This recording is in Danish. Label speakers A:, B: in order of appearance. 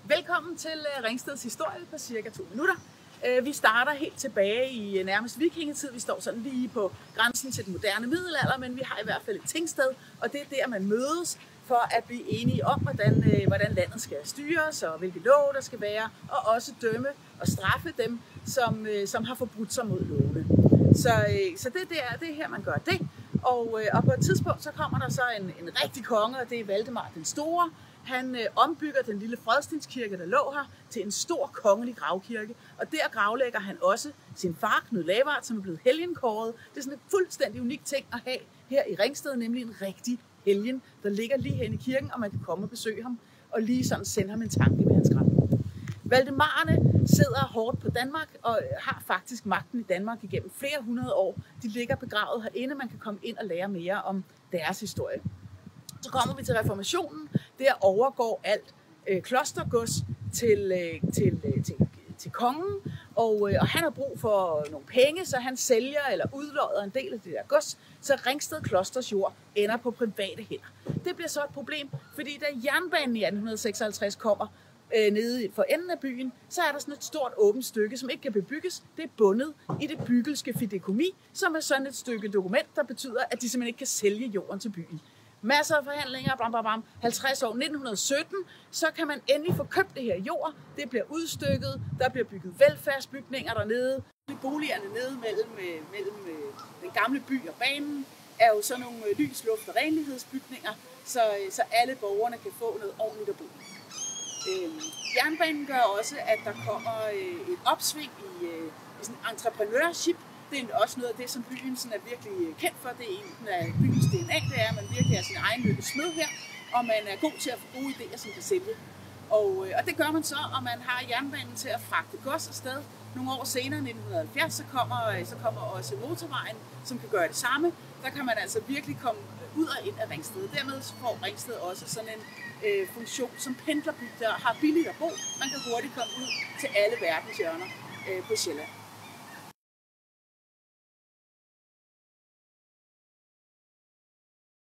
A: Velkommen til Ringsteds historie på cirka 2 minutter. Vi starter helt tilbage i nærmest vikingetid. Vi står sådan lige på grænsen til den moderne middelalder, men vi har i hvert fald et tingsted, og det er der, man mødes for at blive enige om, hvordan landet skal styres, og hvilke love der skal være, og også dømme og straffe dem, som har forbrudt sig mod lovene. Så det er her, man gør det. Og på et tidspunkt, så kommer der så en rigtig konge, og det er Valdemar den Store. Han ombygger den lille Fredstenskirke, der lå her, til en stor kongelig gravkirke. Og der gravlægger han også sin far, Knud Lavard, som er blevet helgenkåret. Det er sådan en fuldstændig unik ting at have her i Ringsted, nemlig en rigtig helgen, der ligger lige hen i kirken, og man kan komme og besøge ham, og lige sådan sende ham en tanke ved hans grav. Valdemarerne sidder hårdt på Danmark, og har faktisk magten i Danmark igennem flere hundrede år. De ligger begravet herinde, man kan komme ind og lære mere om deres historie. Så kommer vi til reformationen. Der overgår alt klostergods til kongen, og han har brug for nogle penge, så han sælger eller udlodder en del af det der gods, så Ringsted Klosters jord ender på private hænder. Det bliver så et problem, fordi da jernbanen i 1856 kommer nede for enden af byen, så er der sådan et stort åbent stykke, som ikke kan bebygges. Det er bundet i det byggelske fideikommis, som er sådan et stykke dokument, der betyder, at de simpelthen ikke kan sælge jorden til byen. Masser af forhandlinger, 50 år, 1917, så kan man endelig få købt det her jord. Det bliver udstykket, der bliver bygget velfærdsbygninger dernede. Boligerne nede mellem den gamle by og banen er jo sådan nogle lys, luft og renlighedsbygninger, så alle borgerne kan få noget ordentligt at bo i. Jernbanen gør også, at der kommer et opsving i sådan entreprenørship. Det er også noget af det, som byen sådan er virkelig kendt for. Det er en af byens DNA, det er, at man virkelig er sin egen lykke smed her, og man er god til at få gode idéer, som kan sælge. Og det gør man så, og man har jernbanen til at fragte gods afsted. Nogle år senere, 1970, så kommer også motorvejen, som kan gøre det samme. Der kan man altså virkelig komme ud og ind af Ringsted. Dermed får Ringsted også sådan en funktion som pendlerby, der har billigt at bo. Man kan hurtigt komme ud til alle verdens hjørner på Sjælland.